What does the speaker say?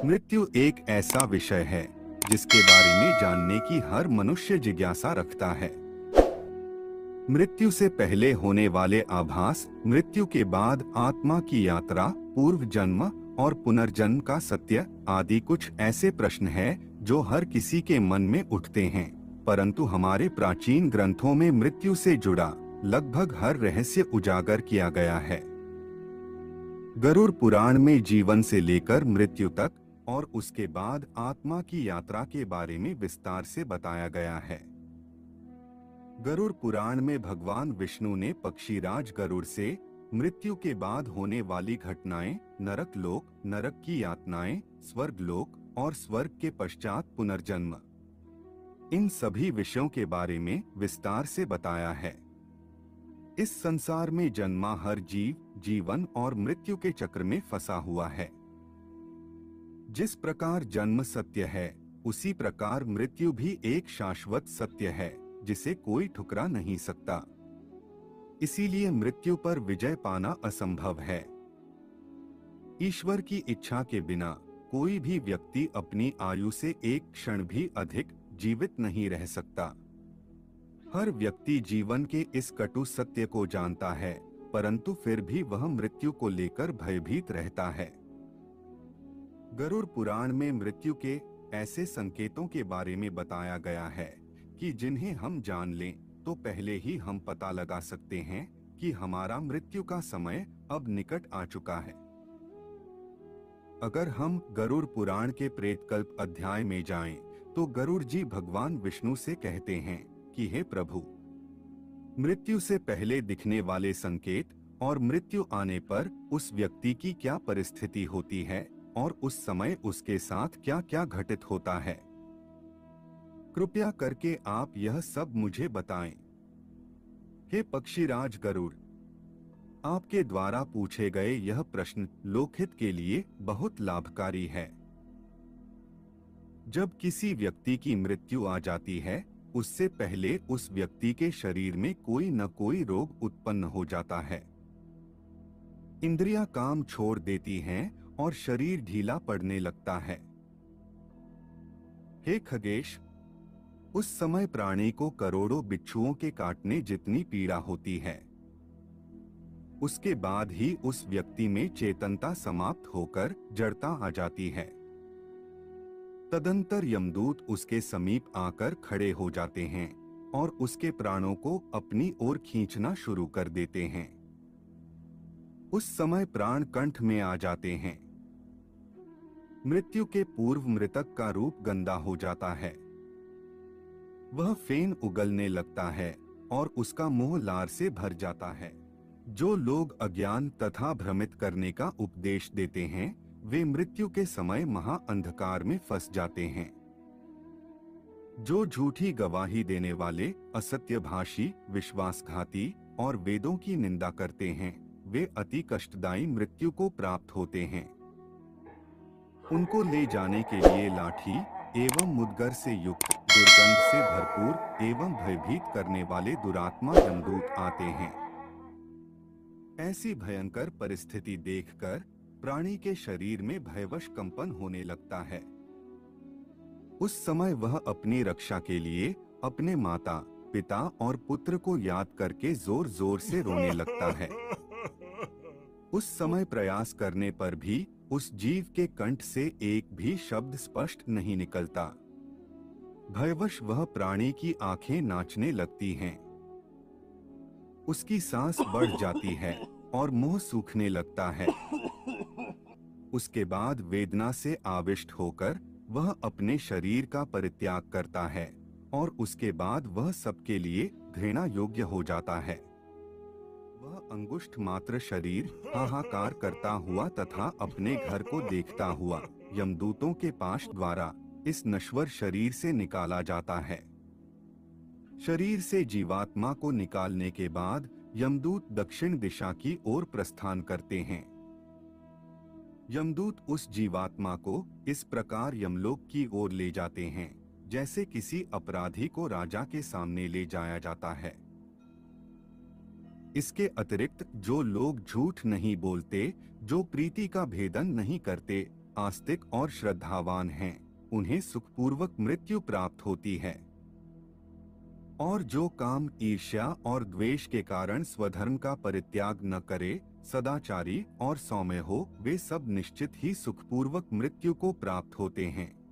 मृत्यु एक ऐसा विषय है जिसके बारे में जानने की हर मनुष्य जिज्ञासा रखता है। मृत्यु से पहले होने वाले आभास, मृत्यु के बाद आत्मा की यात्रा, पूर्व जन्म और पुनर्जन्म का सत्य आदि कुछ ऐसे प्रश्न हैं जो हर किसी के मन में उठते हैं, परंतु हमारे प्राचीन ग्रंथों में मृत्यु से जुड़ा लगभग हर रहस्य उजागर किया गया है। गरुड़ पुराण में जीवन से लेकर मृत्यु तक और उसके बाद आत्मा की यात्रा के बारे में विस्तार से बताया गया है। गरुड़ पुराण में भगवान विष्णु ने पक्षीराज गरुड़ से मृत्यु के बाद होने वाली घटनाएं, नरक लोक, नरक की यातनाएं, स्वर्ग लोक और स्वर्ग के पश्चात पुनर्जन्म, इन सभी विषयों के बारे में विस्तार से बताया है। इस संसार में जन्मा हर जीव जीवन और मृत्यु के चक्र में फंसा हुआ है। जिस प्रकार जन्म सत्य है, उसी प्रकार मृत्यु भी एक शाश्वत सत्य है जिसे कोई ठुकरा नहीं सकता। इसीलिए मृत्यु पर विजय पाना असंभव है। ईश्वर की इच्छा के बिना कोई भी व्यक्ति अपनी आयु से एक क्षण भी अधिक जीवित नहीं रह सकता। हर व्यक्ति जीवन के इस कटु सत्य को जानता है, परंतु फिर भी वह मृत्यु को लेकर भयभीत रहता है। गरुड़ पुराण में मृत्यु के ऐसे संकेतों के बारे में बताया गया है कि जिन्हें हम जान लें तो पहले ही हम पता लगा सकते हैं कि हमारा मृत्यु का समय अब निकट आ चुका है। अगर हम गरुड़ पुराण के प्रेतकल्प अध्याय में जाएं, तो गरुड़ जी भगवान विष्णु से कहते हैं कि हे प्रभु, मृत्यु से पहले दिखने वाले संकेत और मृत्यु आने पर उस व्यक्ति की क्या परिस्थिति होती है और उस समय उसके साथ क्या क्या घटित होता है, कृपया करके आप यह सब मुझे बताएं। हे पक्षीराज गरुड़, आपके द्वारा पूछे गए यह प्रश्न लोकहित के लिए बहुत लाभकारी है। जब किसी व्यक्ति की मृत्यु आ जाती है, उससे पहले उस व्यक्ति के शरीर में कोई न कोई रोग उत्पन्न हो जाता है। इंद्रियां काम छोड़ देती हैं और शरीर ढीला पड़ने लगता है। हे खगेश, उस समय प्राणी को करोड़ों बिच्छुओं के काटने जितनी पीड़ा होती है। उसके बाद ही उस व्यक्ति में चेतनता समाप्त होकर जड़ता आ जाती है। तदंतर यमदूत उसके समीप आकर खड़े हो जाते हैं और उसके प्राणों को अपनी ओर खींचना शुरू कर देते हैं। उस समय प्राण कंठ में आ जाते हैं। मृत्यु के पूर्व मृतक का रूप गंदा हो जाता है। वह फेन उगलने लगता है और उसका मुंह लार से भर जाता है। जो लोग अज्ञान तथा भ्रमित करने का उपदेश देते हैं, वे मृत्यु के समय महा अंधकार में फंस जाते हैं। जो झूठी गवाही देने वाले, असत्यभाषी, विश्वासघाती और वेदों की निंदा करते हैं, वे अति कष्टदायी मृत्यु को प्राप्त होते हैं। उनको ले जाने के लिए लाठी एवं मुद्गर से युक्त, दुर्गंध से भरपूर एवं भयभीत करने वाले दुरात्मा यमदूत आते हैं। ऐसी भयंकर परिस्थिति देखकर प्राणी के शरीर में भयवश कंपन होने लगता है। उस समय वह अपनी रक्षा के लिए अपने माता, पिता और पुत्र को याद करके जोर जोर से रोने लगता है। उस समय प्रयास करने पर भी उस जीव के कंठ से एक भी शब्द स्पष्ट नहीं निकलता। भयवश वह प्राणी की आंखें नाचने लगती हैं। उसकी सांस बढ़ जाती है और मुंह सूखने लगता है। उसके बाद वेदना से आविष्ट होकर वह अपने शरीर का परित्याग करता है और उसके बाद वह सबके लिए घृणा योग्य हो जाता है। वह अंगुष्ठ मात्र शरीर हाहाकार करता हुआ तथा अपने घर को देखता हुआ यमदूतों के पाश द्वारा इस नश्वर शरीर से निकाला जाता है। शरीर से जीवात्मा को निकालने के बाद यमदूत दक्षिण दिशा की ओर प्रस्थान करते हैं। यमदूत उस जीवात्मा को इस प्रकार यमलोक की ओर ले जाते हैं जैसे किसी अपराधी को राजा के सामने ले जाया जाता है। इसके अतिरिक्त जो लोग झूठ नहीं बोलते, जो प्रीति का भेदन नहीं करते, आस्तिक और श्रद्धावान हैं, उन्हें सुखपूर्वक मृत्यु प्राप्त होती है। और जो काम ईर्ष्या और द्वेष के कारण स्वधर्म का परित्याग न करे, सदाचारी और सौम्य हो, वे सब निश्चित ही सुखपूर्वक मृत्यु को प्राप्त होते हैं।